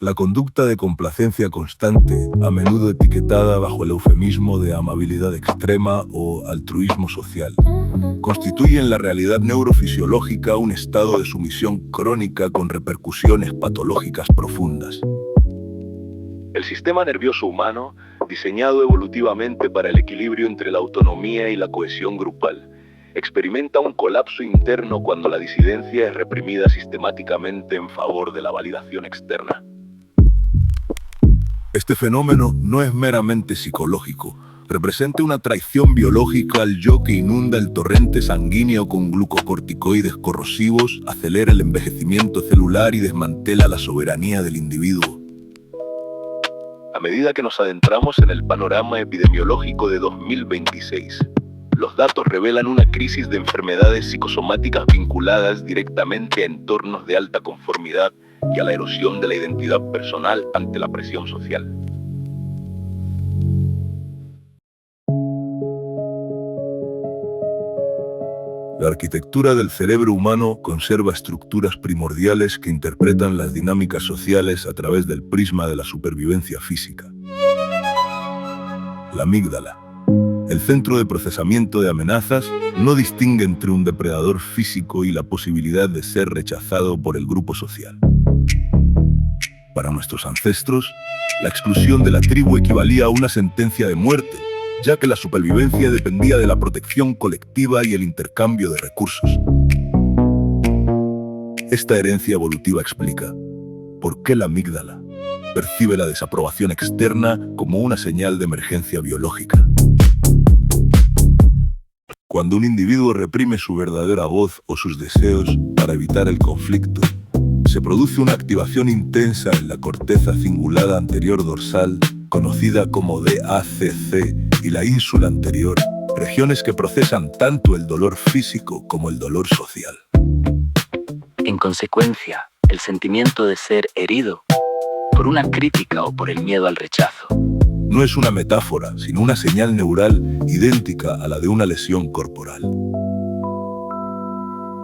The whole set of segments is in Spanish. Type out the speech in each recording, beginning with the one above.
La conducta de complacencia constante, a menudo etiquetada bajo el eufemismo de amabilidad extrema o altruismo social, constituye en la realidad neurofisiológica un estado de sumisión crónica con repercusiones patológicas profundas. El sistema nervioso humano, diseñado evolutivamente para el equilibrio entre la autonomía y la cohesión grupal, experimenta un colapso interno cuando la disidencia es reprimida sistemáticamente en favor de la validación externa. Este fenómeno no es meramente psicológico, representa una traición biológica al yo que inunda el torrente sanguíneo con glucocorticoides corrosivos, acelera el envejecimiento celular y desmantela la soberanía del individuo. A medida que nos adentramos en el panorama epidemiológico de 2026, los datos revelan una crisis de enfermedades psicosomáticas vinculadas directamente a entornos de alta conformidad y a la erosión de la identidad personal ante la presión social. La arquitectura del cerebro humano conserva estructuras primordiales que interpretan las dinámicas sociales a través del prisma de la supervivencia física. La amígdala, el centro de procesamiento de amenazas, no distingue entre un depredador físico y la posibilidad de ser rechazado por el grupo social. Para nuestros ancestros, la exclusión de la tribu equivalía a una sentencia de muerte, ya que la supervivencia dependía de la protección colectiva y el intercambio de recursos. Esta herencia evolutiva explica por qué la amígdala percibe la desaprobación externa como una señal de emergencia biológica. Cuando un individuo reprime su verdadera voz o sus deseos para evitar el conflicto, se produce una activación intensa en la corteza cingulada anterior dorsal, conocida como DACC, y la ínsula anterior, regiones que procesan tanto el dolor físico como el dolor social. En consecuencia, el sentimiento de ser herido por una crítica o por el miedo al rechazo no es una metáfora, sino una señal neural idéntica a la de una lesión corporal.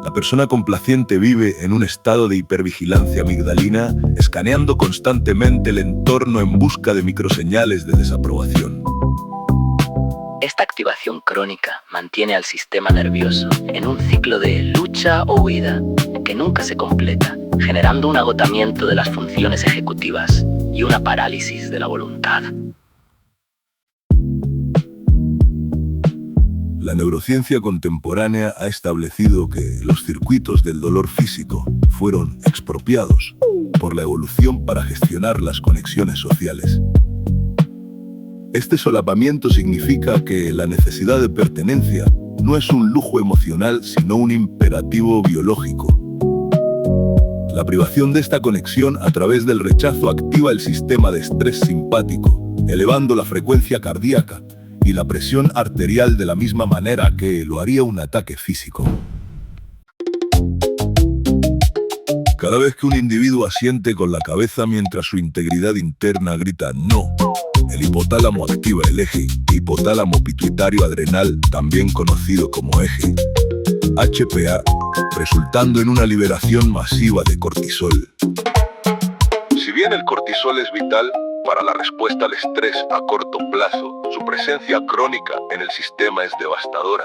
La persona complaciente vive en un estado de hipervigilancia amigdalina, escaneando constantemente el entorno en busca de microseñales de desaprobación. Esta activación crónica mantiene al sistema nervioso en un ciclo de lucha o huida que nunca se completa, generando un agotamiento de las funciones ejecutivas y una parálisis de la voluntad. La neurociencia contemporánea ha establecido que los circuitos del dolor físico fueron expropiados por la evolución para gestionar las conexiones sociales. Este solapamiento significa que la necesidad de pertenencia no es un lujo emocional, sino un imperativo biológico. La privación de esta conexión a través del rechazo activa el sistema de estrés simpático, elevando la frecuencia cardíaca y la presión arterial de la misma manera que lo haría un ataque físico. Cada vez que un individuo asiente con la cabeza mientras su integridad interna grita ¡no!, el hipotálamo activa el eje hipotálamo pituitario adrenal, también conocido como eje HPA, resultando en una liberación masiva de cortisol. Si bien el cortisol es vital para la respuesta al estrés a corto plazo, su presencia crónica en el sistema es devastadora.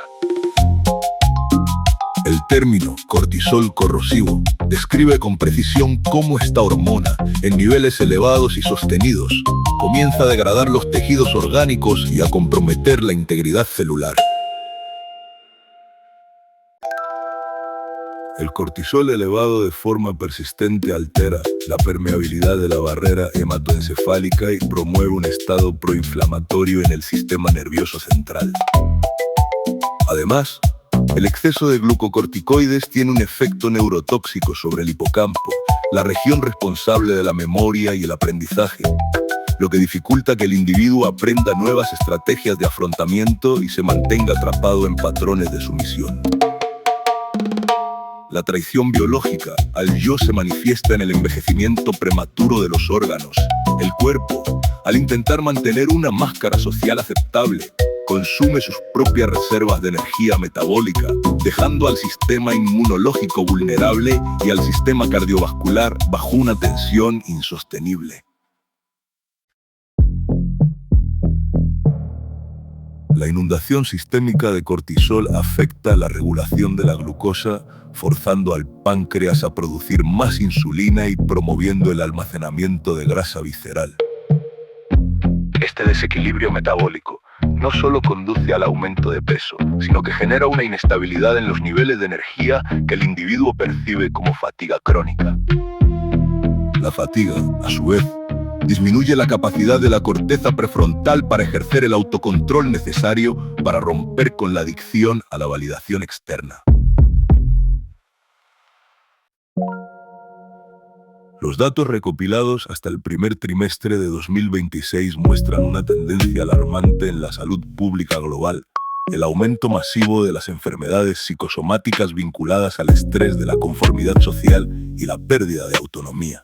El término cortisol corrosivo describe con precisión cómo esta hormona, en niveles elevados y sostenidos, comienza a degradar los tejidos orgánicos y a comprometer la integridad celular. El cortisol elevado de forma persistente altera la permeabilidad de la barrera hematoencefálica y promueve un estado proinflamatorio en el sistema nervioso central. Además, el exceso de glucocorticoides tiene un efecto neurotóxico sobre el hipocampo, la región responsable de la memoria y el aprendizaje, lo que dificulta que el individuo aprenda nuevas estrategias de afrontamiento y se mantenga atrapado en patrones de sumisión. La traición biológica al yo se manifiesta en el envejecimiento prematuro de los órganos. El cuerpo, al intentar mantener una máscara social aceptable, consume sus propias reservas de energía metabólica, dejando al sistema inmunológico vulnerable y al sistema cardiovascular bajo una tensión insostenible. La inundación sistémica de cortisol afecta la regulación de la glucosa, forzando al páncreas a producir más insulina y promoviendo el almacenamiento de grasa visceral. Este desequilibrio metabólico no solo conduce al aumento de peso, sino que genera una inestabilidad en los niveles de energía que el individuo percibe como fatiga crónica. La fatiga, a su vez, disminuye la capacidad de la corteza prefrontal para ejercer el autocontrol necesario para romper con la adicción a la validación externa. Los datos recopilados hasta el primer trimestre de 2026 muestran una tendencia alarmante en la salud pública global: el aumento masivo de las enfermedades psicosomáticas vinculadas al estrés de la conformidad social y la pérdida de autonomía.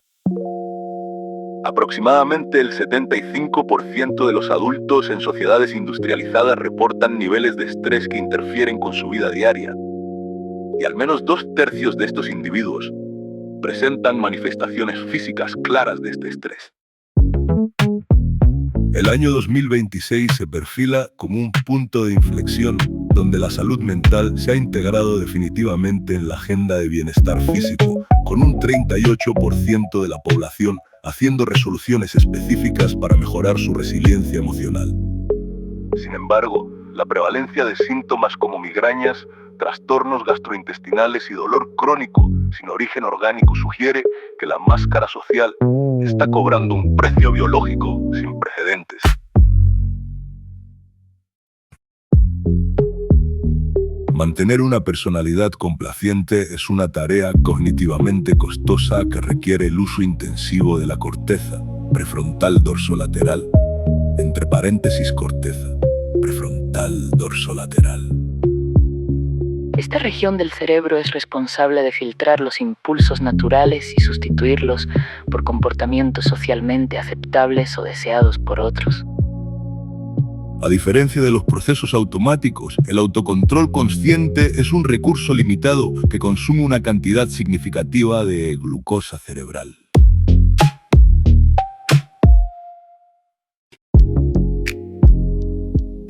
Aproximadamente el 75% de los adultos en sociedades industrializadas reportan niveles de estrés que interfieren con su vida diaria, y al menos 2/3 de estos individuos presentan manifestaciones físicas claras de este estrés. El año 2026 se perfila como un punto de inflexión donde la salud mental se ha integrado definitivamente en la agenda de bienestar físico, con un 38% de la población haciendo resoluciones específicas para mejorar su resiliencia emocional. Sin embargo, la prevalencia de síntomas como migrañas, trastornos gastrointestinales y dolor crónico sin origen orgánico sugiere que la máscara social está cobrando un precio biológico sin precedentes. Mantener una personalidad complaciente es una tarea cognitivamente costosa que requiere el uso intensivo de la corteza prefrontal dorsolateral, entre paréntesis corteza prefrontal dorsolateral. Esta región del cerebro es responsable de filtrar los impulsos naturales y sustituirlos por comportamientos socialmente aceptables o deseados por otros. A diferencia de los procesos automáticos, el autocontrol consciente es un recurso limitado que consume una cantidad significativa de glucosa cerebral.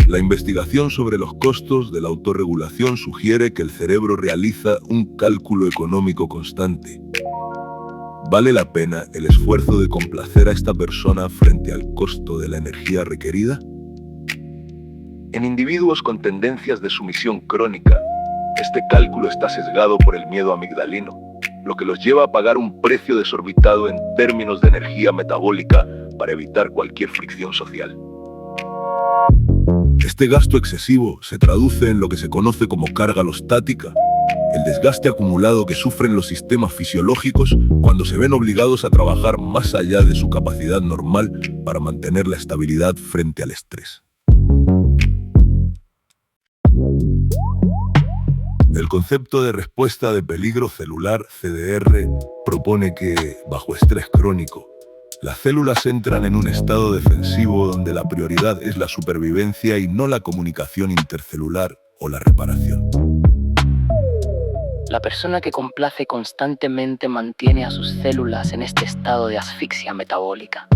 La investigación sobre los costos de la autorregulación sugiere que el cerebro realiza un cálculo económico constante. ¿Vale la pena el esfuerzo de complacer a esta persona frente al costo de la energía requerida? En individuos con tendencias de sumisión crónica, este cálculo está sesgado por el miedo amigdalino, lo que los lleva a pagar un precio desorbitado en términos de energía metabólica para evitar cualquier fricción social. Este gasto excesivo se traduce en lo que se conoce como carga alostática, el desgaste acumulado que sufren los sistemas fisiológicos cuando se ven obligados a trabajar más allá de su capacidad normal para mantener la estabilidad frente al estrés. El concepto de respuesta de peligro celular, CDR, propone que, bajo estrés crónico, las células entran en un estado defensivo donde la prioridad es la supervivencia y no la comunicación intercelular o la reparación. La persona que complace constantemente mantiene a sus células en este estado de asfixia metabólica.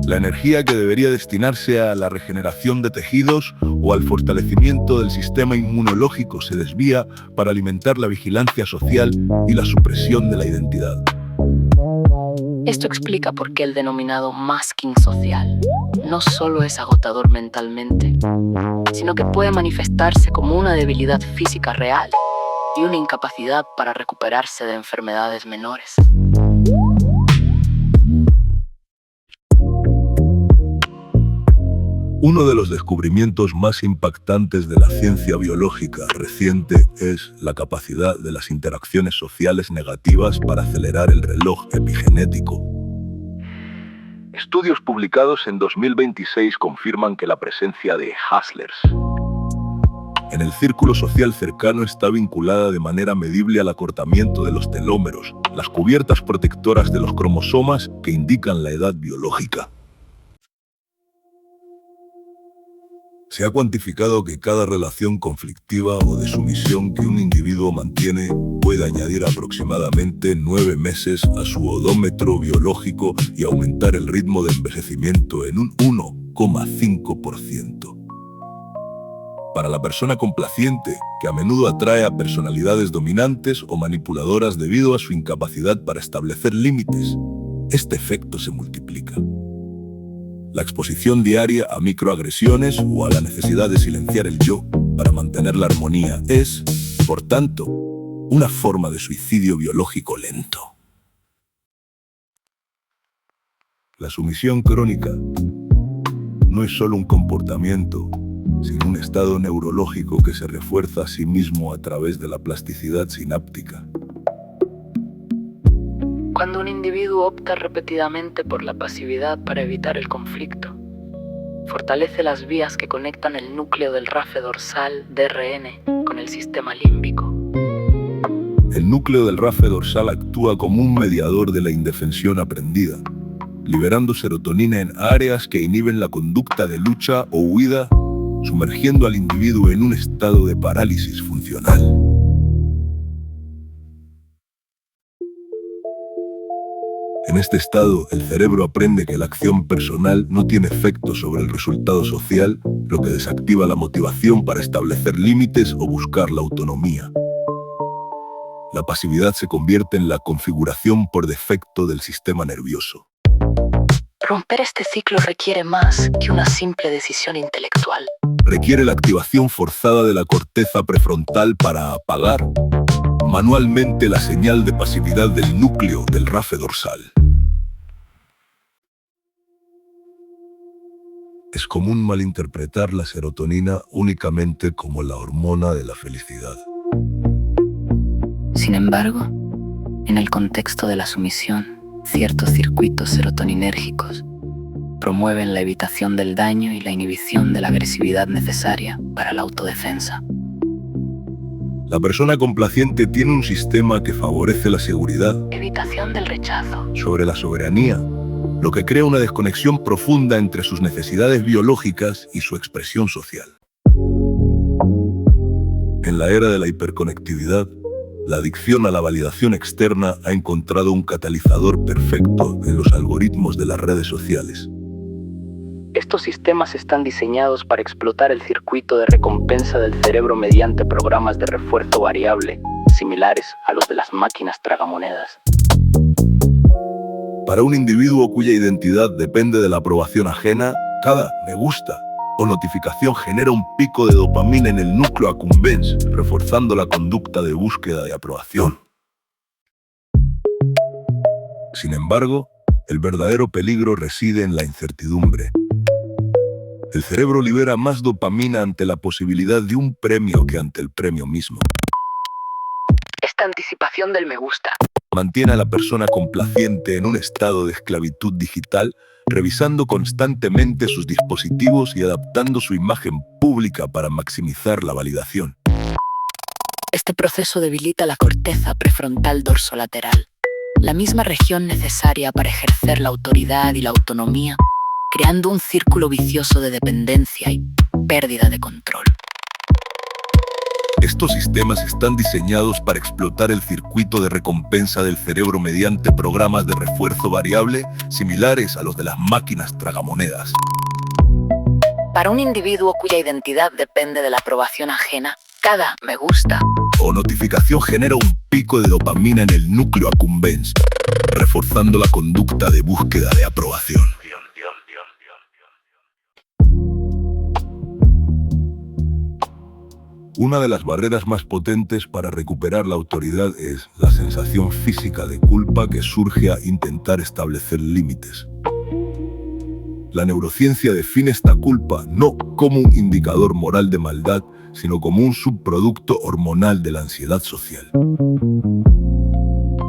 La energía que debería destinarse a la regeneración de tejidos o al fortalecimiento del sistema inmunológico se desvía para alimentar la vigilancia social y la supresión de la identidad. Esto explica por qué el denominado masking social no solo es agotador mentalmente, sino que puede manifestarse como una debilidad física real y una incapacidad para recuperarse de enfermedades menores. Uno de los descubrimientos más impactantes de la ciencia biológica reciente es la capacidad de las interacciones sociales negativas para acelerar el reloj epigenético. Estudios publicados en 2026 confirman que la presencia de hustlers en el círculo social cercano está vinculada de manera medible al acortamiento de los telómeros, las cubiertas protectoras de los cromosomas que indican la edad biológica. Se ha cuantificado que cada relación conflictiva o de sumisión que un individuo mantiene puede añadir aproximadamente 9 meses a su odómetro biológico y aumentar el ritmo de envejecimiento en un 1,5%. Para la persona complaciente, que a menudo atrae a personalidades dominantes o manipuladoras debido a su incapacidad para establecer límites, este efecto se multiplica. La exposición diaria a microagresiones o a la necesidad de silenciar el yo para mantener la armonía es, por tanto, una forma de suicidio biológico lento. La sumisión crónica no es solo un comportamiento, sino un estado neurológico que se refuerza a sí mismo a través de la plasticidad sináptica. Cuando un individuo opta repetidamente por la pasividad para evitar el conflicto, fortalece las vías que conectan el núcleo del rafe dorsal DRN con el sistema límbico. El núcleo del rafe dorsal actúa como un mediador de la indefensión aprendida, liberando serotonina en áreas que inhiben la conducta de lucha o huida, sumergiendo al individuo en un estado de parálisis funcional. En este estado, el cerebro aprende que la acción personal no tiene efecto sobre el resultado social, lo que desactiva la motivación para establecer límites o buscar la autonomía. La pasividad se convierte en la configuración por defecto del sistema nervioso. Romper este ciclo requiere más que una simple decisión intelectual. Requiere la activación forzada de la corteza prefrontal para apagar manualmente la señal de pasividad del núcleo del rafe dorsal. Es común malinterpretar la serotonina únicamente como la hormona de la felicidad. Sin embargo, en el contexto de la sumisión, ciertos circuitos serotoninérgicos promueven la evitación del daño y la inhibición de la agresividad necesaria para la autodefensa. La persona complaciente tiene un sistema que favorece la seguridad, Evitación del rechazo. sobre la soberanía, lo que crea una desconexión profunda entre sus necesidades biológicas y su expresión social. En la era de la hiperconectividad, la adicción a la validación externa ha encontrado un catalizador perfecto en los algoritmos de las redes sociales. Estos sistemas están diseñados para explotar el circuito de recompensa del cerebro mediante programas de refuerzo variable, similares a los de las máquinas tragamonedas. Para un individuo cuya identidad depende de la aprobación ajena, cada me gusta o notificación genera un pico de dopamina en el núcleo accumbens, reforzando la conducta de búsqueda de aprobación. Sin embargo, el verdadero peligro reside en la incertidumbre. El cerebro libera más dopamina ante la posibilidad de un premio que ante el premio mismo. Esta anticipación del me gusta Mantiene a la persona complaciente en un estado de esclavitud digital, revisando constantemente sus dispositivos y adaptando su imagen pública para maximizar la validación. Este proceso debilita la corteza prefrontal dorsolateral, la misma región necesaria para ejercer la autoridad y la autonomía, creando un círculo vicioso de dependencia y pérdida de control. Estos sistemas están diseñados para explotar el circuito de recompensa del cerebro mediante programas de refuerzo variable similares a los de las máquinas tragamonedas. Para un individuo cuya identidad depende de la aprobación ajena, cada me gusta o notificación genera un pico de dopamina en el núcleo accumbens, reforzando la conducta de búsqueda de aprobación. Una de las barreras más potentes para recuperar la autoridad es la sensación física de culpa que surge a intentar establecer límites. La neurociencia define esta culpa no como un indicador moral de maldad, sino como un subproducto hormonal de la ansiedad social.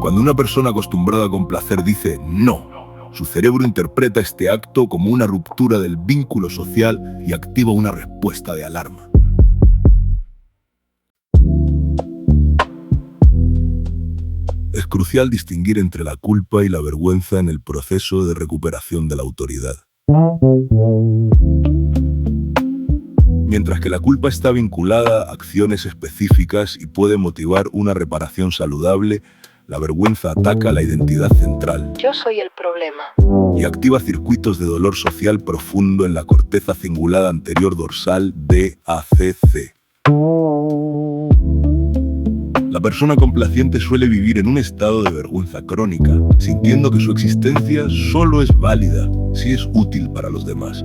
Cuando una persona acostumbrada a complacer dice no, su cerebro interpreta este acto como una ruptura del vínculo social y activa una respuesta de alarma. Es crucial distinguir entre la culpa y la vergüenza en el proceso de recuperación de la autoridad. Mientras que la culpa está vinculada a acciones específicas y puede motivar una reparación saludable, la vergüenza ataca la identidad central. Yo soy el problema. Y activa circuitos de dolor social profundo en la corteza cingulada anterior dorsal DACC. La persona complaciente suele vivir en un estado de vergüenza crónica, sintiendo que su existencia solo es válida si es útil para los demás.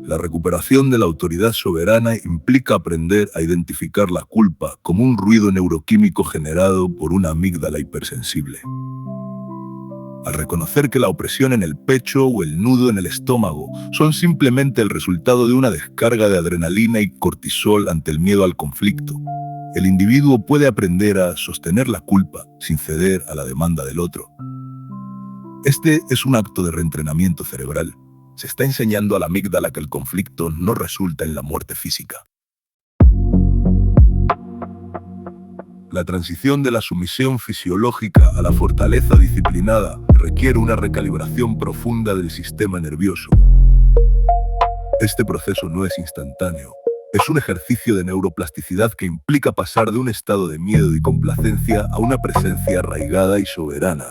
La recuperación de la autoridad soberana implica aprender a identificar la culpa como un ruido neuroquímico generado por una amígdala hipersensible. Al reconocer que la opresión en el pecho o el nudo en el estómago son simplemente el resultado de una descarga de adrenalina y cortisol ante el miedo al conflicto, el individuo puede aprender a sostener la culpa sin ceder a la demanda del otro. Este es un acto de reentrenamiento cerebral. Se está enseñando a la amígdala que el conflicto no resulta en la muerte física. La transición de la sumisión fisiológica a la fortaleza disciplinada requiere una recalibración profunda del sistema nervioso. Este proceso no es instantáneo. Es un ejercicio de neuroplasticidad que implica pasar de un estado de miedo y complacencia a una presencia arraigada y soberana.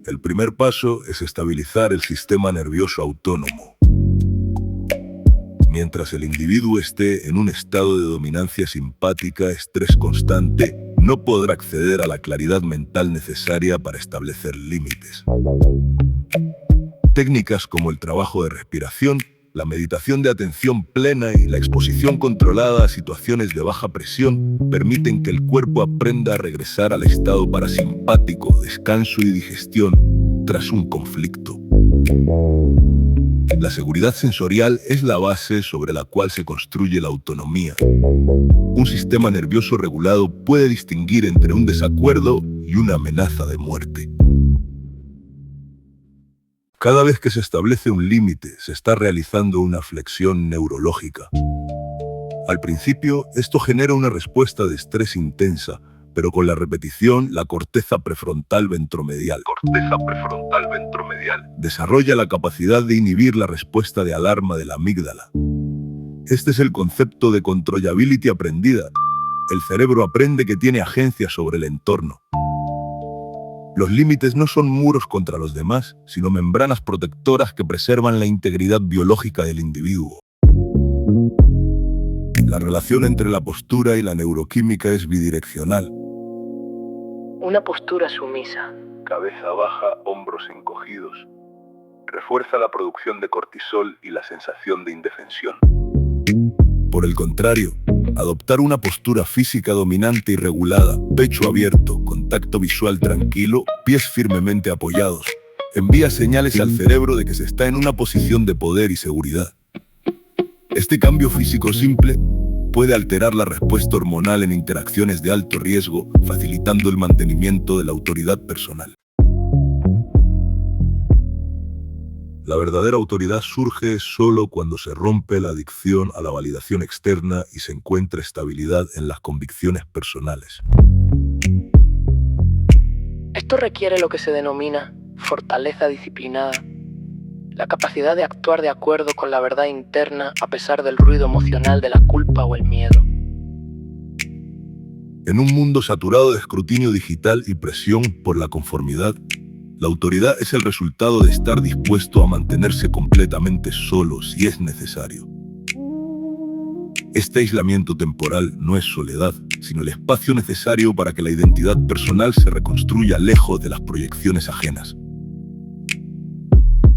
El primer paso es estabilizar el sistema nervioso autónomo. Mientras el individuo esté en un estado de dominancia simpática, estrés constante, no podrá acceder a la claridad mental necesaria para establecer límites. Técnicas como el trabajo de respiración, la meditación de atención plena y la exposición controlada a situaciones de baja presión permiten que el cuerpo aprenda a regresar al estado parasimpático, descanso y digestión tras un conflicto. La seguridad sensorial es la base sobre la cual se construye la autonomía. Un sistema nervioso regulado puede distinguir entre un desacuerdo y una amenaza de muerte. Cada vez que se establece un límite, se está realizando una flexión neurológica. Al principio, esto genera una respuesta de estrés intensa, pero con la repetición, la corteza prefrontal ventromedial desarrolla la capacidad de inhibir la respuesta de alarma de la amígdala. Este es el concepto de controllability aprendida. El cerebro aprende que tiene agencia sobre el entorno. Los límites no son muros contra los demás, sino membranas protectoras que preservan la integridad biológica del individuo. La relación entre la postura y la neuroquímica es bidireccional. Una postura sumisa. Cabeza baja, hombros encogidos. Refuerza la producción de cortisol y la sensación de indefensión. Por el contrario, adoptar una postura física dominante y regulada, pecho abierto, contacto visual tranquilo, pies firmemente apoyados, envía señales al cerebro de que se está en una posición de poder y seguridad. Este cambio físico simple puede alterar la respuesta hormonal en interacciones de alto riesgo, facilitando el mantenimiento de la autoridad personal. La verdadera autoridad surge solo cuando se rompe la adicción a la validación externa y se encuentra estabilidad en las convicciones personales. Esto requiere lo que se denomina fortaleza disciplinada, la capacidad de actuar de acuerdo con la verdad interna a pesar del ruido emocional de la culpa o el miedo. En un mundo saturado de escrutinio digital y presión por la conformidad, la autoridad es el resultado de estar dispuesto a mantenerse completamente solo si es necesario. Este aislamiento temporal no es soledad, sino el espacio necesario para que la identidad personal se reconstruya lejos de las proyecciones ajenas.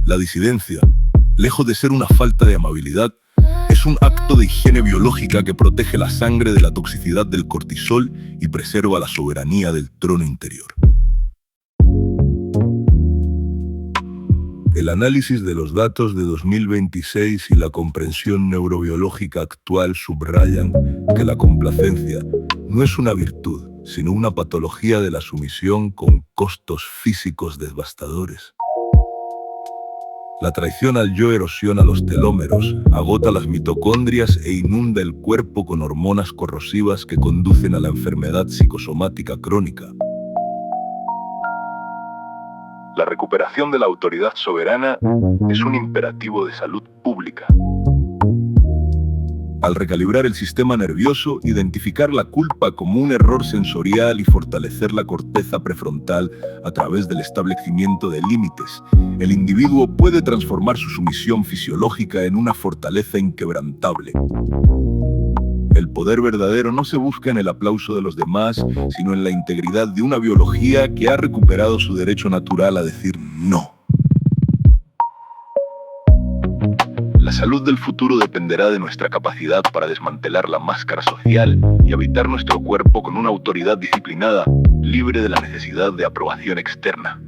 La disidencia, lejos de ser una falta de amabilidad, es un acto de higiene biológica que protege la sangre de la toxicidad del cortisol y preserva la soberanía del trono interior. El análisis de los datos de 2026 y la comprensión neurobiológica actual subrayan que la complacencia no es una virtud, sino una patología de la sumisión con costos físicos devastadores. La traición al yo erosiona los telómeros, agota las mitocondrias e inunda el cuerpo con hormonas corrosivas que conducen a la enfermedad psicosomática crónica. La recuperación de la autoridad soberana es un imperativo de salud pública. Al recalibrar el sistema nervioso, identificar la culpa como un error sensorial y fortalecer la corteza prefrontal a través del establecimiento de límites, el individuo puede transformar su sumisión fisiológica en una fortaleza inquebrantable. El poder verdadero no se busca en el aplauso de los demás, sino en la integridad de una biología que ha recuperado su derecho natural a decir no. La salud del futuro dependerá de nuestra capacidad para desmantelar la máscara social y habitar nuestro cuerpo con una autoridad disciplinada, libre de la necesidad de aprobación externa.